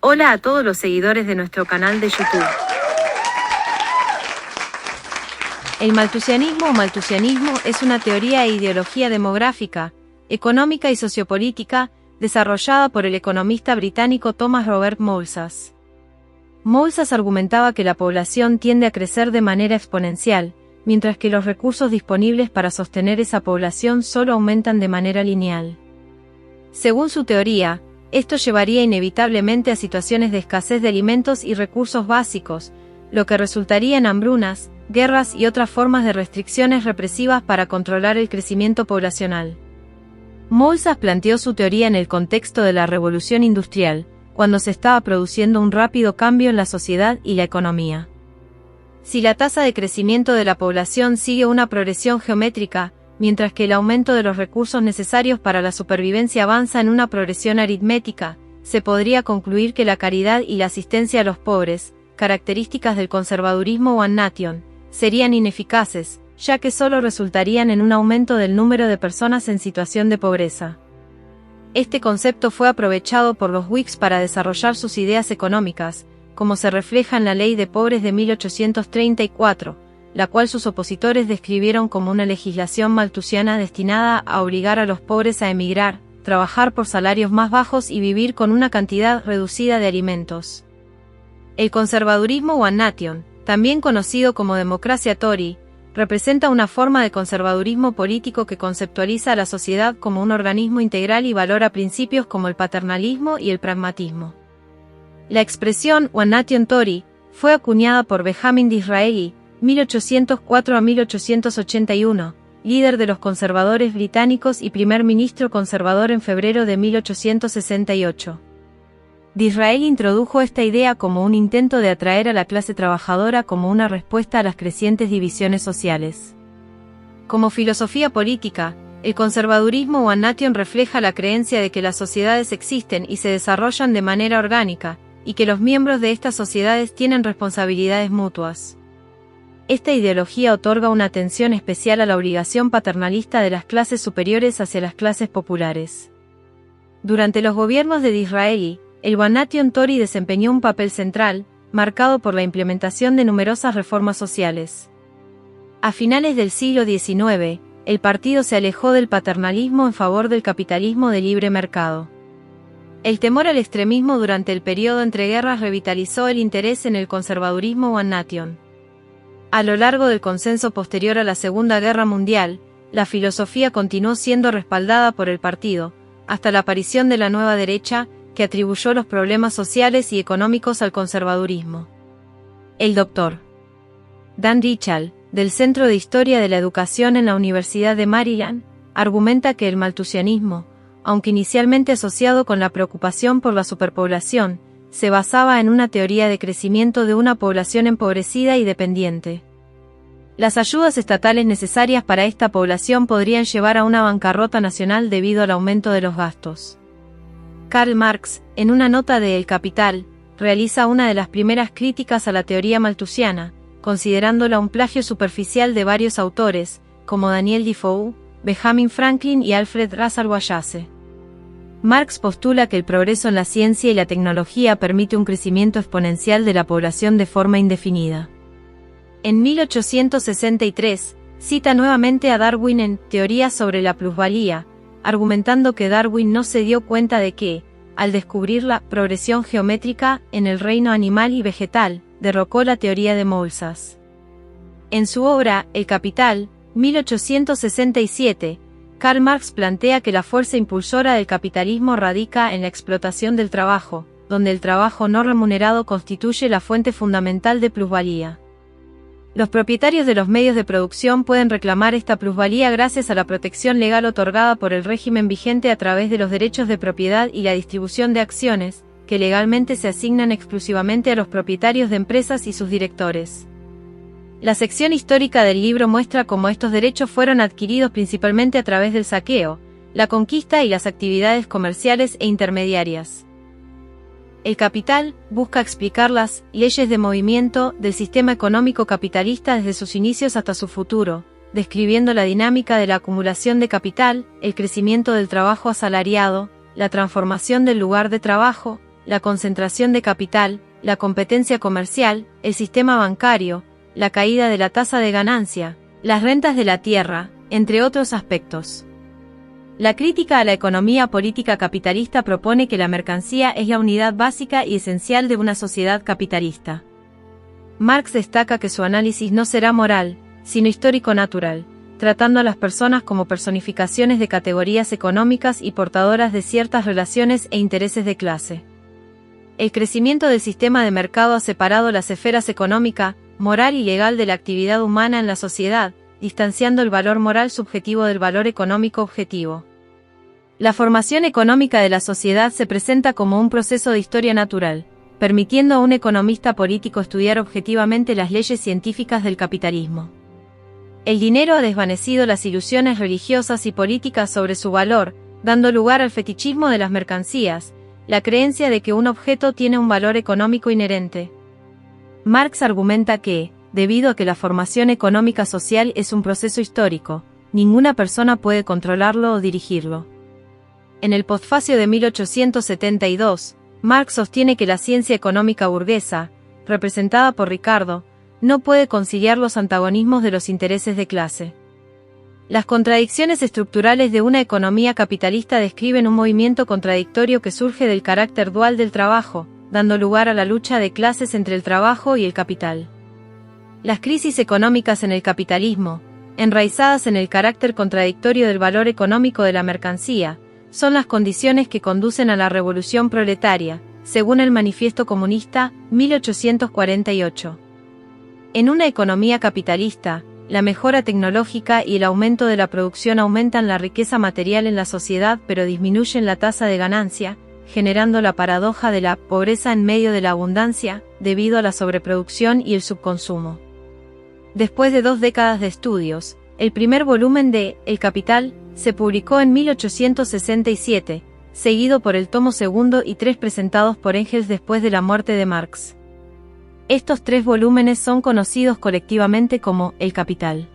Hola a todos los seguidores de nuestro canal de YouTube. El malthusianismo o malthusianismo es una teoría e ideología demográfica, económica y sociopolítica desarrollada por el economista británico Thomas Robert Malthus. Malthus argumentaba que la población tiende a crecer de manera exponencial, mientras que los recursos disponibles para sostener esa población solo aumentan de manera lineal. Según su teoría, esto llevaría inevitablemente a situaciones de escasez de alimentos y recursos básicos, lo que resultaría en hambrunas, guerras y otras formas de restricciones represivas para controlar el crecimiento poblacional. Malthus planteó su teoría en el contexto de la Revolución Industrial, cuando se estaba produciendo un rápido cambio en la sociedad y la economía. Si la tasa de crecimiento de la población sigue una progresión geométrica, mientras que el aumento de los recursos necesarios para la supervivencia avanza en una progresión aritmética, se podría concluir que la caridad y la asistencia a los pobres, características del conservadurismo One Nation, serían ineficaces, ya que solo resultarían en un aumento del número de personas en situación de pobreza. Este concepto fue aprovechado por los Whigs para desarrollar sus ideas económicas, como se refleja en la Ley de Pobres de 1834, la cual sus opositores describieron como una legislación malthusiana destinada a obligar a los pobres a emigrar, trabajar por salarios más bajos y vivir con una cantidad reducida de alimentos. El conservadurismo One Nation, también conocido como democracia Tory, representa una forma de conservadurismo político que conceptualiza a la sociedad como un organismo integral y valora principios como el paternalismo y el pragmatismo. La expresión One Nation Tory fue acuñada por Benjamin Disraeli, 1804 a 1881, líder de los conservadores británicos y primer ministro conservador en febrero de 1868. Disraeli introdujo esta idea como un intento de atraer a la clase trabajadora como una respuesta a las crecientes divisiones sociales. Como filosofía política, el conservadurismo One Nation refleja la creencia de que las sociedades existen y se desarrollan de manera orgánica, y que los miembros de estas sociedades tienen responsabilidades mutuas. Esta ideología otorga una atención especial a la obligación paternalista de las clases superiores hacia las clases populares. Durante los gobiernos de Disraeli, el One Nation Tory desempeñó un papel central, marcado por la implementación de numerosas reformas sociales. A finales del siglo XIX, el partido se alejó del paternalismo en favor del capitalismo de libre mercado. El temor al extremismo durante el periodo entre guerras revitalizó el interés en el conservadurismo One Nation. A lo largo del consenso posterior a la Segunda Guerra Mundial, la filosofía continuó siendo respaldada por el partido, hasta la aparición de la nueva derecha, que atribuyó los problemas sociales y económicos al conservadurismo. El Dr. Dan Richall, del Centro de Historia de la Educación en la Universidad de Maryland, argumenta que el malthusianismo, aunque inicialmente asociado con la preocupación por la superpoblación, se basaba en una teoría de crecimiento de una población empobrecida y dependiente. Las ayudas estatales necesarias para esta población podrían llevar a una bancarrota nacional debido al aumento de los gastos. Karl Marx, en una nota de El Capital, realiza una de las primeras críticas a la teoría malthusiana, considerándola un plagio superficial de varios autores, como Daniel Defoe, Benjamin Franklin y Alfred Russel Wallace. Marx postula que el progreso en la ciencia y la tecnología permite un crecimiento exponencial de la población de forma indefinida. En 1863, cita nuevamente a Darwin en Teoría sobre la plusvalía, argumentando que Darwin no se dio cuenta de que, al descubrir la progresión geométrica en el reino animal y vegetal, derrocó la teoría de Malthus. En su obra, El Capital, 1867, Karl Marx plantea que la fuerza impulsora del capitalismo radica en la explotación del trabajo, donde el trabajo no remunerado constituye la fuente fundamental de plusvalía. Los propietarios de los medios de producción pueden reclamar esta plusvalía gracias a la protección legal otorgada por el régimen vigente a través de los derechos de propiedad y la distribución de acciones, que legalmente se asignan exclusivamente a los propietarios de empresas y sus directores. La sección histórica del libro muestra cómo estos derechos fueron adquiridos principalmente a través del saqueo, la conquista y las actividades comerciales e intermediarias. El Capital busca explicar las leyes de movimiento del sistema económico capitalista desde sus inicios hasta su futuro, describiendo la dinámica de la acumulación de capital, el crecimiento del trabajo asalariado, la transformación del lugar de trabajo, la concentración de capital, la competencia comercial, el sistema bancario, la caída de la tasa de ganancia, las rentas de la tierra, entre otros aspectos. La crítica a la economía política capitalista propone que la mercancía es la unidad básica y esencial de una sociedad capitalista. Marx destaca que su análisis no será moral, sino histórico-natural, tratando a las personas como personificaciones de categorías económicas y portadoras de ciertas relaciones e intereses de clase. El crecimiento del sistema de mercado ha separado las esferas económica, moral y legal de la actividad humana en la sociedad, distanciando el valor moral subjetivo del valor económico objetivo. La formación económica de la sociedad se presenta como un proceso de historia natural, permitiendo a un economista político estudiar objetivamente las leyes científicas del capitalismo. El dinero ha desvanecido las ilusiones religiosas y políticas sobre su valor, dando lugar al fetichismo de las mercancías, la creencia de que un objeto tiene un valor económico inherente. Marx argumenta que, debido a que la formación económica social es un proceso histórico, ninguna persona puede controlarlo o dirigirlo. En el postfacio de 1872, Marx sostiene que la ciencia económica burguesa, representada por Ricardo, no puede conciliar los antagonismos de los intereses de clase. Las contradicciones estructurales de una economía capitalista describen un movimiento contradictorio que surge del carácter dual del trabajo, dando lugar a la lucha de clases entre el trabajo y el capital. Las crisis económicas en el capitalismo, enraizadas en el carácter contradictorio del valor económico de la mercancía, son las condiciones que conducen a la revolución proletaria, según el Manifiesto Comunista, 1848. En una economía capitalista, la mejora tecnológica y el aumento de la producción aumentan la riqueza material en la sociedad pero disminuyen la tasa de ganancia, generando la paradoja de la pobreza en medio de la abundancia, debido a la sobreproducción y el subconsumo. Después de 2 décadas de estudios, el primer volumen de El Capital se publicó en 1867, seguido por el tomo segundo y 3 presentados por Engels después de la muerte de Marx. Estos 3 volúmenes son conocidos colectivamente como El Capital.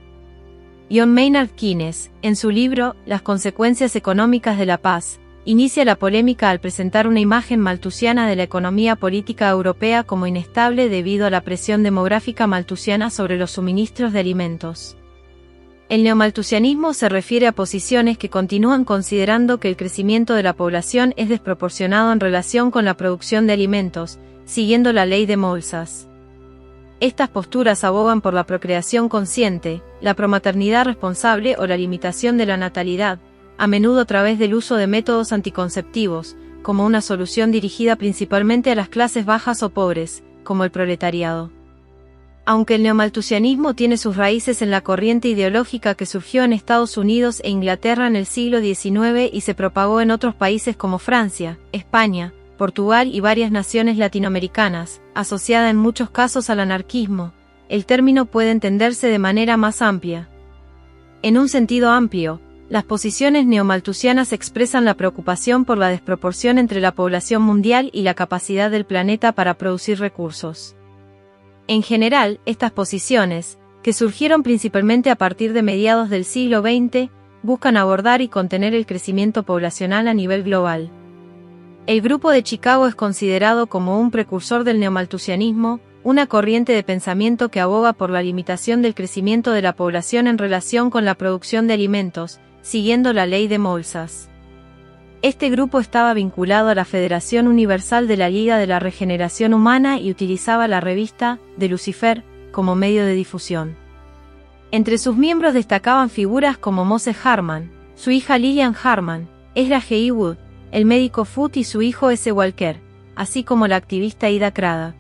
John Maynard Keynes, en su libro Las consecuencias económicas de la paz, inicia la polémica al presentar una imagen malthusiana de la economía política europea como inestable debido a la presión demográfica malthusiana sobre los suministros de alimentos. El neomalthusianismo se refiere a posiciones que continúan considerando que el crecimiento de la población es desproporcionado en relación con la producción de alimentos, siguiendo la ley de Malthus. Estas posturas abogan por la procreación consciente, la promaternidad responsable o la limitación de la natalidad, a menudo a través del uso de métodos anticonceptivos, como una solución dirigida principalmente a las clases bajas o pobres, como el proletariado. Aunque el neomalthusianismo tiene sus raíces en la corriente ideológica que surgió en Estados Unidos e Inglaterra en el siglo XIX y se propagó en otros países como Francia, España, Portugal y varias naciones latinoamericanas, asociada en muchos casos al anarquismo, el término puede entenderse de manera más amplia. En un sentido amplio, las posiciones neomalthusianas expresan la preocupación por la desproporción entre la población mundial y la capacidad del planeta para producir recursos. En general, estas posiciones, que surgieron principalmente a partir de mediados del siglo XX, buscan abordar y contener el crecimiento poblacional a nivel global. El Grupo de Chicago es considerado como un precursor del neomalthusianismo, una corriente de pensamiento que aboga por la limitación del crecimiento de la población en relación con la producción de alimentos, siguiendo la ley de Malthus. Este grupo estaba vinculado a la Federación Universal de la Liga de la Regeneración Humana y utilizaba la revista de Lucifer como medio de difusión. Entre sus miembros destacaban figuras como Moses Harman, su hija Lillian Harman, Ezra G. Wood, el médico Foote y su hijo S. Walker, así como la activista Ida Craddock.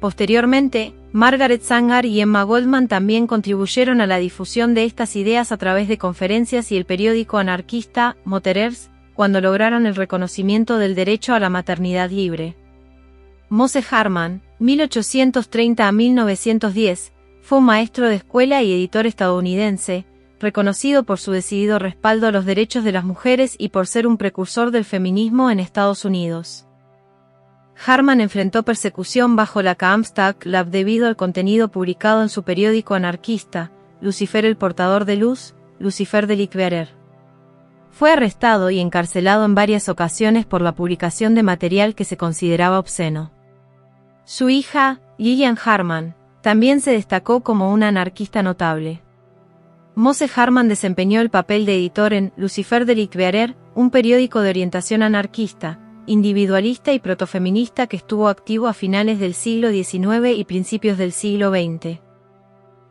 Posteriormente, Margaret Sanger y Emma Goldman también contribuyeron a la difusión de estas ideas a través de conferencias y el periódico anarquista Motherers, cuando lograron el reconocimiento del derecho a la maternidad libre. Moses Harman, 1830 a 1910, fue un maestro de escuela y editor estadounidense, reconocido por su decidido respaldo a los derechos de las mujeres y por ser un precursor del feminismo en Estados Unidos. Harman enfrentó persecución bajo la Comstock Lab debido al contenido publicado en su periódico anarquista, Lucifer el portador de luz, Lucifer the Light Bearer. Fue arrestado y encarcelado en varias ocasiones por la publicación de material que se consideraba obsceno. Su hija, Lillian Harman, también se destacó como una anarquista notable. Mose Harman desempeñó el papel de editor en Lucifer de Litverer, un periódico de orientación anarquista, individualista y protofeminista que estuvo activo a finales del siglo XIX y principios del siglo XX.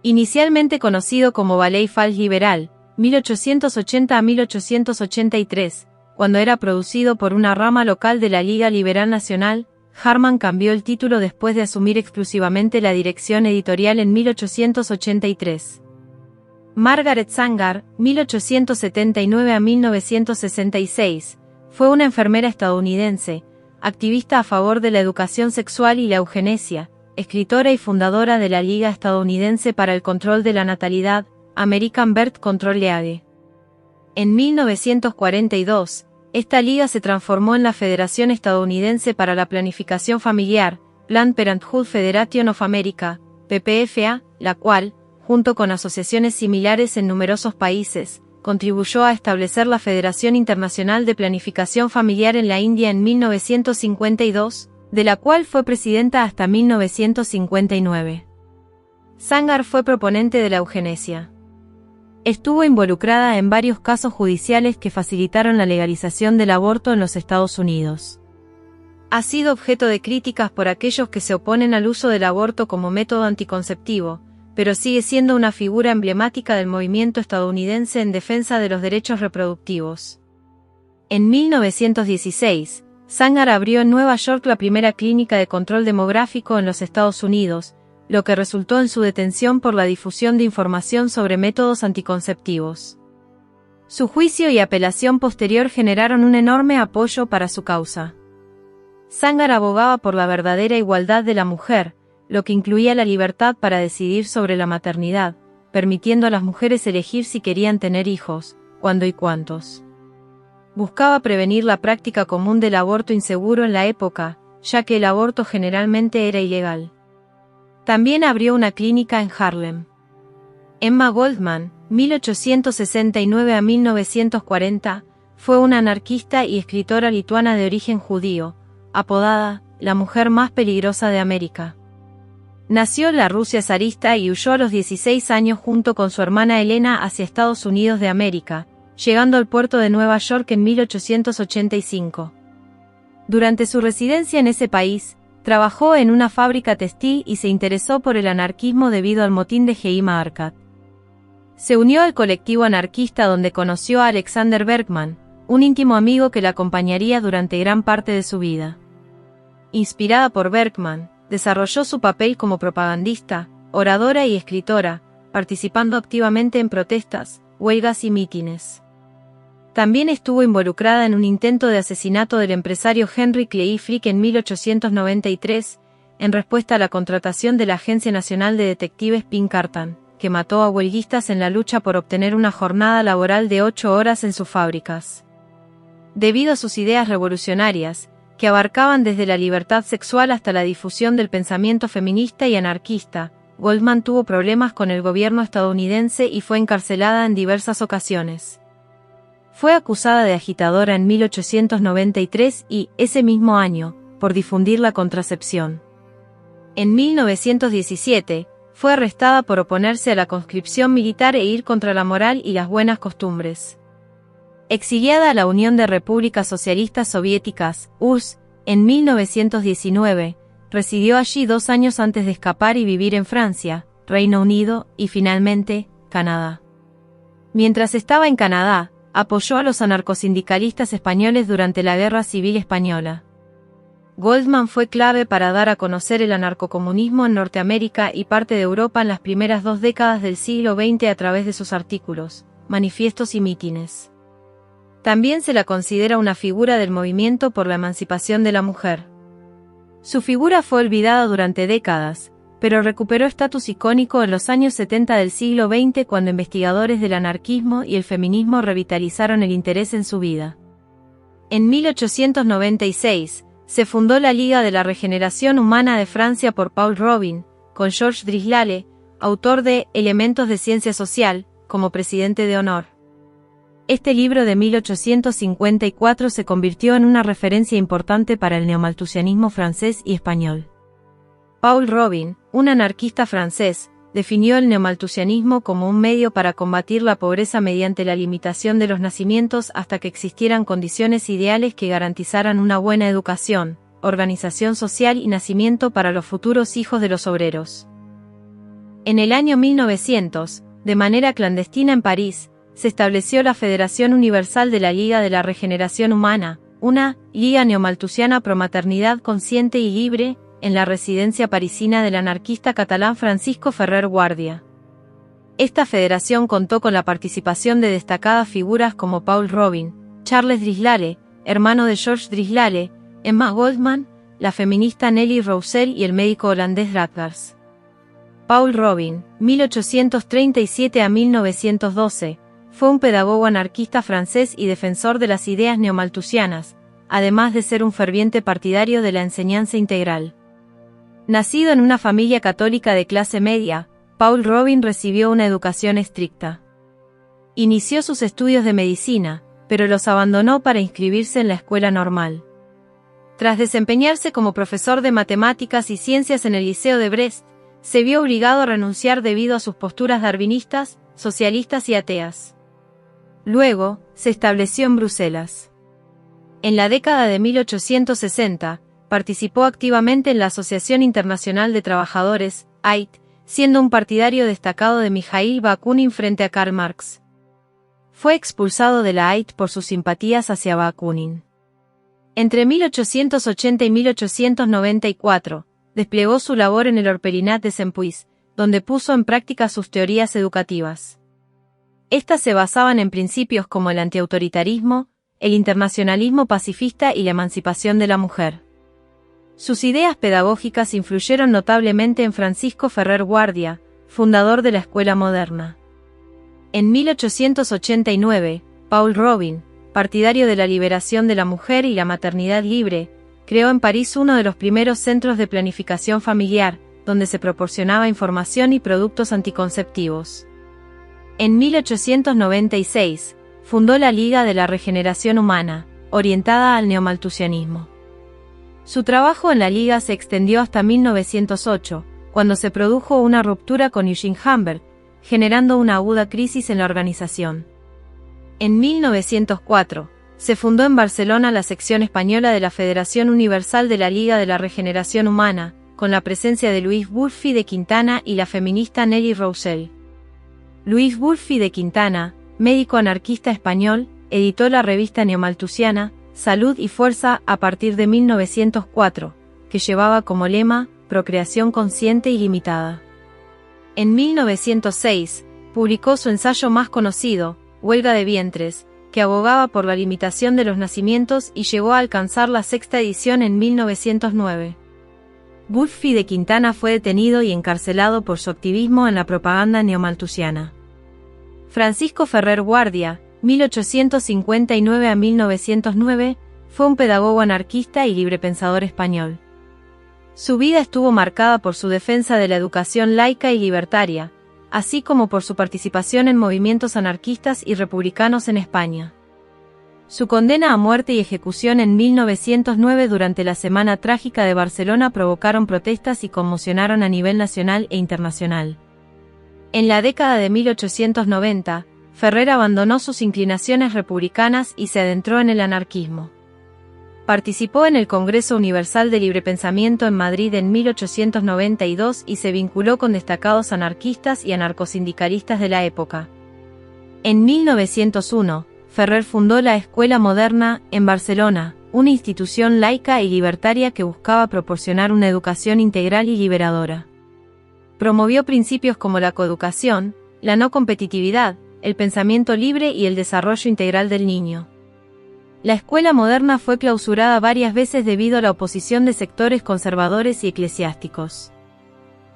Inicialmente conocido como Ballet Fals Liberal, 1880 a 1883, cuando era producido por una rama local de la Liga Liberal Nacional, Harman cambió el título después de asumir exclusivamente la dirección editorial en 1883. Margaret Sanger, 1879 a 1966, fue una enfermera estadounidense, activista a favor de la educación sexual y la eugenesia, escritora y fundadora de la Liga Estadounidense para el Control de la Natalidad, American Birth Control League. En 1942, esta liga se transformó en la Federación Estadounidense para la Planificación Familiar, Planned Parenthood Federation of America, PPFA, la cual, junto con asociaciones similares en numerosos países, contribuyó a establecer la Federación Internacional de Planificación Familiar en la India en 1952, de la cual fue presidenta hasta 1959. Sanger fue proponente de la eugenesia. Estuvo involucrada en varios casos judiciales que facilitaron la legalización del aborto en los Estados Unidos. Ha sido objeto de críticas por aquellos que se oponen al uso del aborto como método anticonceptivo, pero sigue siendo una figura emblemática del movimiento estadounidense en defensa de los derechos reproductivos. En 1916, Sanger abrió en Nueva York la primera clínica de control demográfico en los Estados Unidos, lo que resultó en su detención por la difusión de información sobre métodos anticonceptivos. Su juicio y apelación posterior generaron un enorme apoyo para su causa. Sanger abogaba por la verdadera igualdad de la mujer, lo que incluía la libertad para decidir sobre la maternidad, permitiendo a las mujeres elegir si querían tener hijos, cuándo y cuántos. Buscaba prevenir la práctica común del aborto inseguro en la época, ya que el aborto generalmente era ilegal. También abrió una clínica en Harlem. Emma Goldman, 1869 a 1940, fue una anarquista y escritora lituana de origen judío, apodada la mujer más peligrosa de América. Nació en la Rusia zarista y huyó a los 16 años junto con su hermana Elena hacia Estados Unidos de América, llegando al puerto de Nueva York en 1885. Durante su residencia en ese país, trabajó en una fábrica textil y se interesó por el anarquismo debido al motín de Heima Arkat. Se unió al colectivo anarquista donde conoció a Alexander Berkman, un íntimo amigo que la acompañaría durante gran parte de su vida. Inspirada por Berkman, desarrolló su papel como propagandista, oradora y escritora, participando activamente en protestas, huelgas y mítines. También estuvo involucrada en un intento de asesinato del empresario Henry Clay Frick en 1893, en respuesta a la contratación de la Agencia Nacional de Detectives Pinkerton, que mató a huelguistas en la lucha por obtener una jornada laboral de 8 horas en sus fábricas. Debido a sus ideas revolucionarias, que abarcaban desde la libertad sexual hasta la difusión del pensamiento feminista y anarquista, Goldman tuvo problemas con el gobierno estadounidense y fue encarcelada en diversas ocasiones. Fue acusada de agitadora en 1893 y, ese mismo año, por difundir la contracepción. En 1917, fue arrestada por oponerse a la conscripción militar e ir contra la moral y las buenas costumbres. Exiliada a la Unión de Repúblicas Socialistas Soviéticas, URSS, en 1919, residió allí 2 años antes de escapar y vivir en Francia, Reino Unido y finalmente, Canadá. Mientras estaba en Canadá, apoyó a los anarcosindicalistas españoles durante la Guerra Civil Española. Goldman fue clave para dar a conocer el anarcocomunismo en Norteamérica y parte de Europa en las primeras 2 décadas del siglo XX a través de sus artículos, manifiestos y mítines. También se la considera una figura del movimiento por la emancipación de la mujer. Su figura fue olvidada durante décadas, pero recuperó estatus icónico en los años 70 del siglo XX cuando investigadores del anarquismo y el feminismo revitalizaron el interés en su vida. En 1896, se fundó la Liga de la Regeneración Humana de Francia por Paul Robin, con Georges Drislale, autor de Elementos de Ciencia Social, como presidente de honor. Este libro de 1854 se convirtió en una referencia importante para el neomalthusianismo francés y español. Paul Robin, un anarquista francés, definió el neomalthusianismo como un medio para combatir la pobreza mediante la limitación de los nacimientos hasta que existieran condiciones ideales que garantizaran una buena educación, organización social y nacimiento para los futuros hijos de los obreros. En el año 1900, de manera clandestina en París, se estableció la Federación Universal de la Liga de la Regeneración Humana, una liga neomalthusiana pro-maternidad consciente y libre, en la residencia parisina del anarquista catalán Francisco Ferrer Guardia. Esta federación contó con la participación de destacadas figuras como Paul Robin, Charles Driscoll, hermano de George Driscoll, Emma Goldman, la feminista Nelly Roussel y el médico holandés Rutgers. Paul Robin, 1837 a 1912, fue un pedagogo anarquista francés y defensor de las ideas neomalthusianas, además de ser un ferviente partidario de la enseñanza integral. Nacido en una familia católica de clase media, Paul Robin recibió una educación estricta. Inició sus estudios de medicina, pero los abandonó para inscribirse en la escuela normal. Tras desempeñarse como profesor de matemáticas y ciencias en el Liceo de Brest, se vio obligado a renunciar debido a sus posturas darwinistas, socialistas y ateas. Luego, se estableció en Bruselas. En la década de 1860, participó activamente en la Asociación Internacional de Trabajadores, AIT, siendo un partidario destacado de Mikhail Bakunin frente a Karl Marx. Fue expulsado de la AIT por sus simpatías hacia Bakunin. Entre 1880 y 1894, desplegó su labor en el Orpelinat de Sempuis, donde puso en práctica sus teorías educativas. Estas se basaban en principios como el antiautoritarismo, el internacionalismo pacifista y la emancipación de la mujer. Sus ideas pedagógicas influyeron notablemente en Francisco Ferrer Guardia, fundador de la Escuela Moderna. En 1889, Paul Robin, partidario de la liberación de la mujer y la maternidad libre, creó en París uno de los primeros centros de planificación familiar, donde se proporcionaba información y productos anticonceptivos. En 1896, fundó la Liga de la Regeneración Humana, orientada al neomalthusianismo. Su trabajo en la Liga se extendió hasta 1908, cuando se produjo una ruptura con Eugene Humbert, generando una aguda crisis en la organización. En 1904, se fundó en Barcelona la sección española de la Federación Universal de la Liga de la Regeneración Humana, con la presencia de Luis Bulfi de Quintana y la feminista Nelly Roussel. Luis Bulfi de Quintana, médico anarquista español, editó la revista neomalthusiana, Salud y Fuerza a partir de 1904, que llevaba como lema, procreación consciente y limitada. En 1906, publicó su ensayo más conocido, Huelga de vientres, que abogaba por la limitación de los nacimientos y llegó a alcanzar la 6ª edición en 1909. Bulfi de Quintana fue detenido y encarcelado por su activismo en la propaganda neomalthusiana. Francisco Ferrer Guardia, 1859 a 1909, fue un pedagogo anarquista y librepensador español. Su vida estuvo marcada por su defensa de la educación laica y libertaria, así como por su participación en movimientos anarquistas y republicanos en España. Su condena a muerte y ejecución en 1909 durante la Semana Trágica de Barcelona provocaron protestas y conmocionaron a nivel nacional e internacional. En la década de 1890, Ferrer abandonó sus inclinaciones republicanas y se adentró en el anarquismo. Participó en el Congreso Universal de Librepensamiento en Madrid en 1892 y se vinculó con destacados anarquistas y anarcosindicalistas de la época. En 1901, Ferrer fundó la Escuela Moderna, en Barcelona, una institución laica y libertaria que buscaba proporcionar una educación integral y liberadora. Promovió principios como la coeducación, la no competitividad, el pensamiento libre y el desarrollo integral del niño. La Escuela Moderna fue clausurada varias veces debido a la oposición de sectores conservadores y eclesiásticos.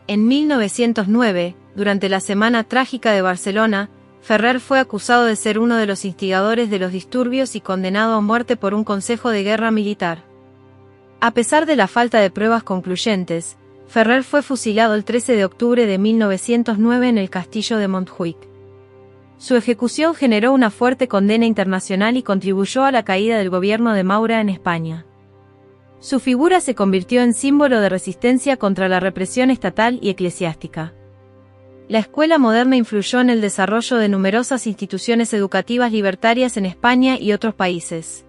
En 1909, durante la Semana Trágica de Barcelona, Ferrer fue acusado de ser uno de los instigadores de los disturbios y condenado a muerte por un consejo de guerra militar. A pesar de la falta de pruebas concluyentes, Ferrer fue fusilado el 13 de octubre de 1909 en el castillo de Montjuic. Su ejecución generó una fuerte condena internacional y contribuyó a la caída del gobierno de Maura en España. Su figura se convirtió en símbolo de resistencia contra la represión estatal y eclesiástica. La escuela moderna influyó en el desarrollo de numerosas instituciones educativas libertarias en España y otros países.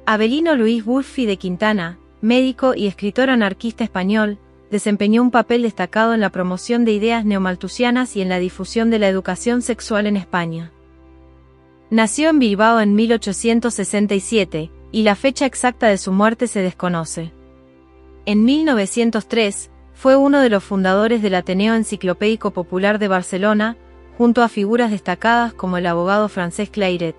Avelino Luis Wulfi de Quintana, médico y escritor anarquista español, desempeñó un papel destacado en la promoción de ideas neomalthusianas y en la difusión de la educación sexual en España. Nació en Bilbao en 1867, y la fecha exacta de su muerte se desconoce. En 1903, fue uno de los fundadores del Ateneo Enciclopédico Popular de Barcelona, junto a figuras destacadas como el abogado Francesc Layret.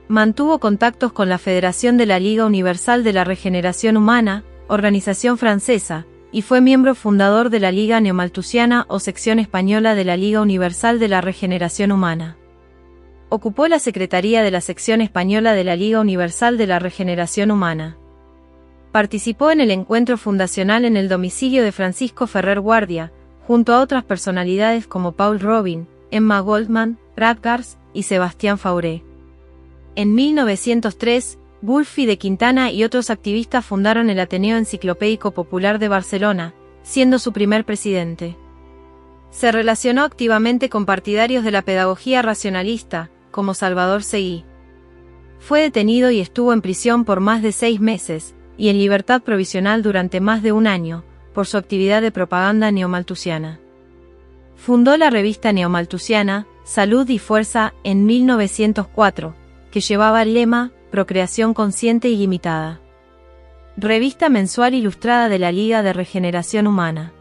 Mantuvo contactos con la Federación de la Liga Universal de la Regeneración Humana, organización francesa, y fue miembro fundador de la Liga Neomalthusiana o sección española de la Liga Universal de la Regeneración Humana. Ocupó la secretaría de la sección española de la Liga Universal de la Regeneración Humana. Participó en el encuentro fundacional en el domicilio de Francisco Ferrer Guardia, junto a otras personalidades como Paul Robin, Emma Goldman, Radgers y Sebastián Fauré. En 1903, Wulfi de Quintana y otros activistas fundaron el Ateneo Enciclopédico Popular de Barcelona, siendo su primer presidente. Se relacionó activamente con partidarios de la pedagogía racionalista, como Salvador Seguí. Fue detenido y estuvo en prisión por más de 6 meses, y en libertad provisional durante más de un año, por su actividad de propaganda neomalthusiana. Fundó la revista neomalthusiana, Salud y Fuerza, en 1904, que llevaba el lema, Procreación consciente y limitada. Revista mensual ilustrada de la Liga de Regeneración Humana.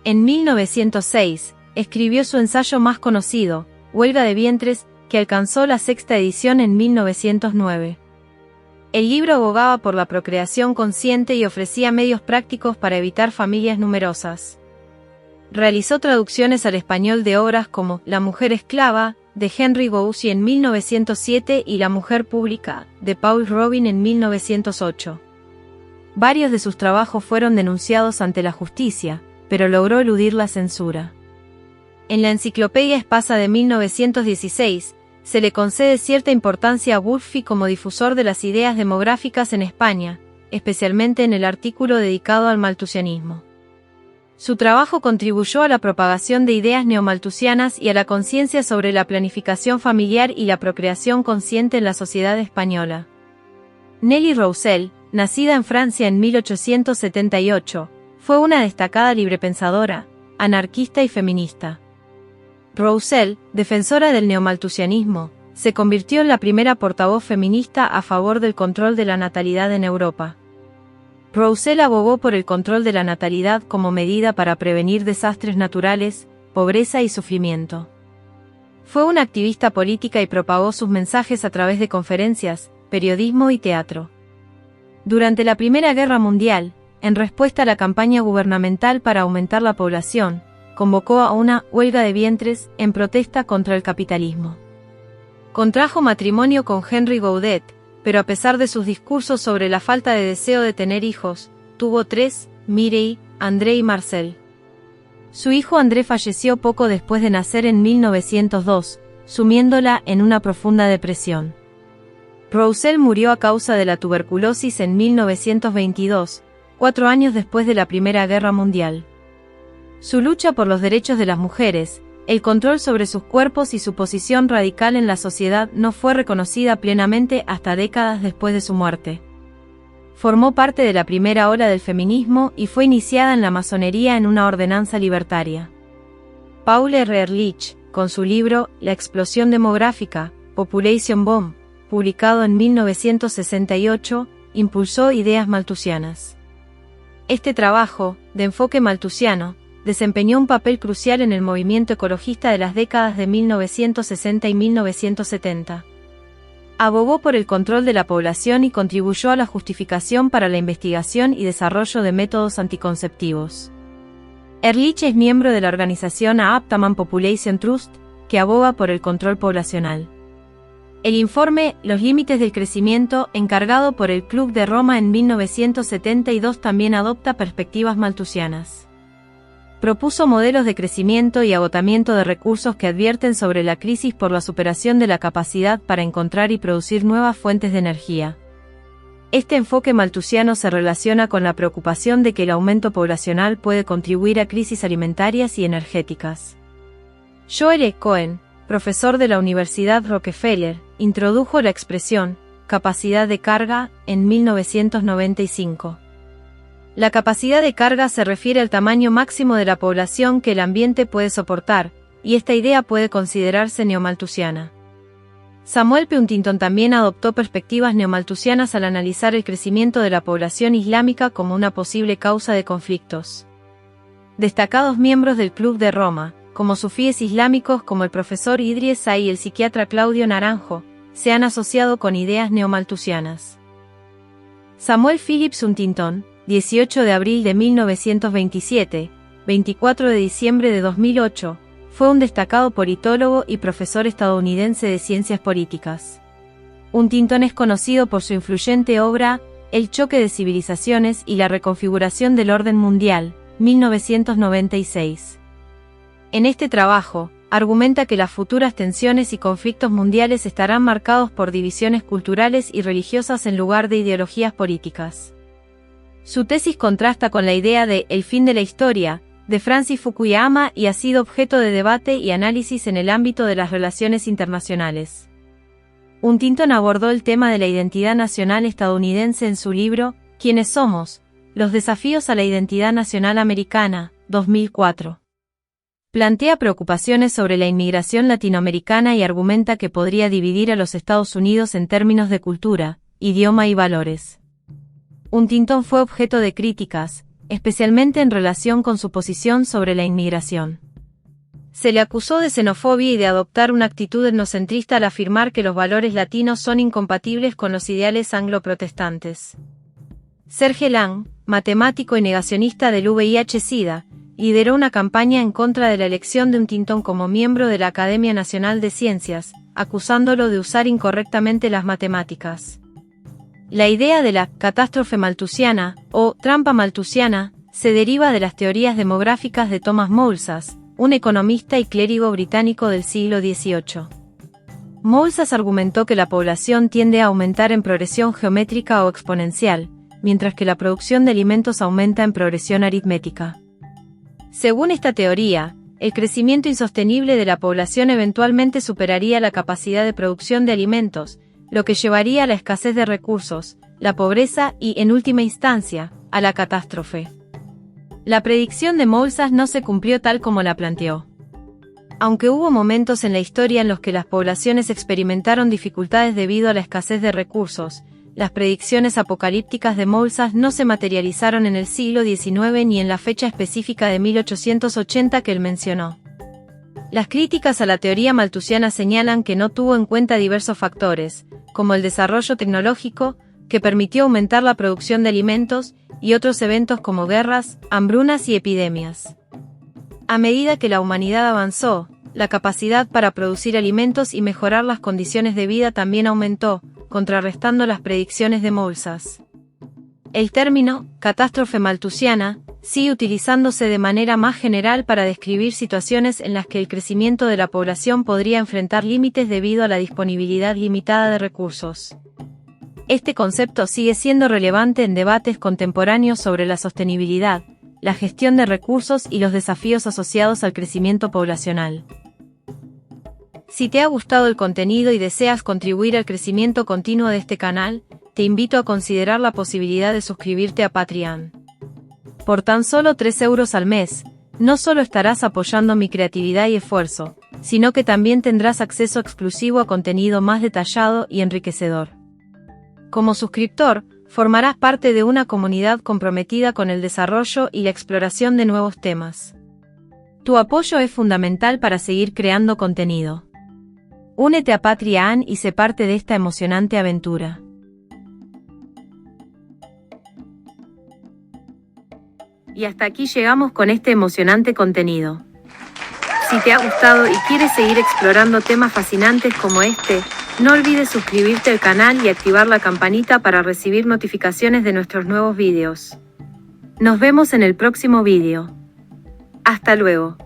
En 1906, escribió su ensayo más conocido, Huelga de vientres, que alcanzó la 6ª edición en 1909. El libro abogaba por la procreación consciente y ofrecía medios prácticos para evitar familias numerosas. Realizó traducciones al español de obras como La mujer esclava, de Henry Goussy en 1907 y La mujer pública, de Paul Robin en 1908. Varios de sus trabajos fueron denunciados ante la justicia, pero logró eludir la censura. En la Enciclopedia Espasa de 1916, se le concede cierta importancia a Wulfi como difusor de las ideas demográficas en España, especialmente en el artículo dedicado al malthusianismo. Su trabajo contribuyó a la propagación de ideas neomalthusianas y a la conciencia sobre la planificación familiar y la procreación consciente en la sociedad española. Nelly Roussel, nacida en Francia en 1878, fue una destacada librepensadora, anarquista y feminista. Roussel, defensora del neomalthusianismo, se convirtió en la primera portavoz feminista a favor del control de la natalidad en Europa. Roussel abogó por el control de la natalidad como medida para prevenir desastres naturales, pobreza y sufrimiento. Fue una activista política y propagó sus mensajes a través de conferencias, periodismo y teatro. Durante la Primera Guerra Mundial, en respuesta a la campaña gubernamental para aumentar la población, convocó a una huelga de vientres en protesta contra el capitalismo. Contrajo matrimonio con Henry Gaudet, pero a pesar de sus discursos sobre la falta de deseo de tener hijos, tuvo 3, Mireille, André y Marcel. Su hijo André falleció poco después de nacer en 1902, sumiéndola en una profunda depresión. Roussel murió a causa de la tuberculosis en 1922, 4 años después de la Primera Guerra Mundial. Su lucha por los derechos de las mujeres, el control sobre sus cuerpos y su posición radical en la sociedad no fue reconocida plenamente hasta décadas después de su muerte. Formó parte de la primera ola del feminismo y fue iniciada en la masonería en una ordenanza libertaria. Paul R. Ehrlich, con su libro La explosión demográfica, Population Bomb, publicado en 1968, impulsó ideas malthusianas. Este trabajo, de enfoque malthusiano, desempeñó un papel crucial en el movimiento ecologista de las décadas de 1960 y 1970. Abogó por el control de la población y contribuyó a la justificación para la investigación y desarrollo de métodos anticonceptivos. Ehrlich es miembro de la organización Optimum Population Trust, que aboga por el control poblacional. El informe Los límites del crecimiento, encargado por el Club de Roma en 1972, también adopta perspectivas malthusianas. Propuso modelos de crecimiento y agotamiento de recursos que advierten sobre la crisis por la superación de la capacidad para encontrar y producir nuevas fuentes de energía. Este enfoque malthusiano se relaciona con la preocupación de que el aumento poblacional puede contribuir a crisis alimentarias y energéticas. Joel E. Cohen, profesor de la Universidad Rockefeller, introdujo la expresión capacidad de carga en 1995. La capacidad de carga se refiere al tamaño máximo de la población que el ambiente puede soportar, y esta idea puede considerarse neomalthusiana. Samuel P. Huntington también adoptó perspectivas neomalthusianas al analizar el crecimiento de la población islámica como una posible causa de conflictos. Destacados miembros del Club de Roma, como sufíes islámicos como el profesor Idries Say y el psiquiatra Claudio Naranjo, se han asociado con ideas neomalthusianas. Samuel Phillips Huntington, 18 de abril de 1927, 24 de diciembre de 2008, fue un destacado politólogo y profesor estadounidense de ciencias políticas. Huntington es conocido por su influyente obra, El choque de civilizaciones y la reconfiguración del orden mundial, 1996. En este trabajo, argumenta que las futuras tensiones y conflictos mundiales estarán marcados por divisiones culturales y religiosas en lugar de ideologías políticas. Su tesis contrasta con la idea de El fin de la historia, de Francis Fukuyama y ha sido objeto de debate y análisis en el ámbito de las relaciones internacionales. Huntington abordó el tema de la identidad nacional estadounidense en su libro, ¿Quiénes somos? Los desafíos a la identidad nacional americana, 2004. Plantea preocupaciones sobre la inmigración latinoamericana y argumenta que podría dividir a los Estados Unidos en términos de cultura, idioma y valores. Huntington fue objeto de críticas, especialmente en relación con su posición sobre la inmigración. Se le acusó de xenofobia y de adoptar una actitud etnocentrista al afirmar que los valores latinos son incompatibles con los ideales anglo-protestantes. Serge Lang, matemático y negacionista del VIH-Sida, lideró una campaña en contra de la elección de Huntington como miembro de la Academia Nacional de Ciencias, acusándolo de usar incorrectamente las matemáticas. La idea de la catástrofe malthusiana, o trampa malthusiana, se deriva de las teorías demográficas de Thomas Malthus, un economista y clérigo británico del siglo XVIII. Malthus argumentó que la población tiende a aumentar en progresión geométrica o exponencial, mientras que la producción de alimentos aumenta en progresión aritmética. Según esta teoría, el crecimiento insostenible de la población eventualmente superaría la capacidad de producción de alimentos, lo que llevaría a la escasez de recursos, la pobreza y, en última instancia, a la catástrofe. La predicción de Malthus no se cumplió tal como la planteó. Aunque hubo momentos en la historia en los que las poblaciones experimentaron dificultades debido a la escasez de recursos, las predicciones apocalípticas de Malthus no se materializaron en el siglo XIX ni en la fecha específica de 1880 que él mencionó. Las críticas a la teoría malthusiana señalan que no tuvo en cuenta diversos factores, como el desarrollo tecnológico, que permitió aumentar la producción de alimentos, y otros eventos como guerras, hambrunas y epidemias. A medida que la humanidad avanzó, la capacidad para producir alimentos y mejorar las condiciones de vida también aumentó, contrarrestando las predicciones de Malthus. El término, catástrofe malthusiana, sigue utilizándose de manera más general para describir situaciones en las que el crecimiento de la población podría enfrentar límites debido a la disponibilidad limitada de recursos. Este concepto sigue siendo relevante en debates contemporáneos sobre la sostenibilidad, la gestión de recursos y los desafíos asociados al crecimiento poblacional. Si te ha gustado el contenido y deseas contribuir al crecimiento continuo de este canal, te invito a considerar la posibilidad de suscribirte a Patreon. Por tan solo 3 euros al mes, no solo estarás apoyando mi creatividad y esfuerzo, sino que también tendrás acceso exclusivo a contenido más detallado y enriquecedor. Como suscriptor, formarás parte de una comunidad comprometida con el desarrollo y la exploración de nuevos temas. Tu apoyo es fundamental para seguir creando contenido. Únete a Patreon y sé parte de esta emocionante aventura. Y hasta aquí llegamos con este emocionante contenido. Si te ha gustado y quieres seguir explorando temas fascinantes como este, no olvides suscribirte al canal y activar la campanita para recibir notificaciones de nuestros nuevos vídeos. Nos vemos en el próximo vídeo. Hasta luego.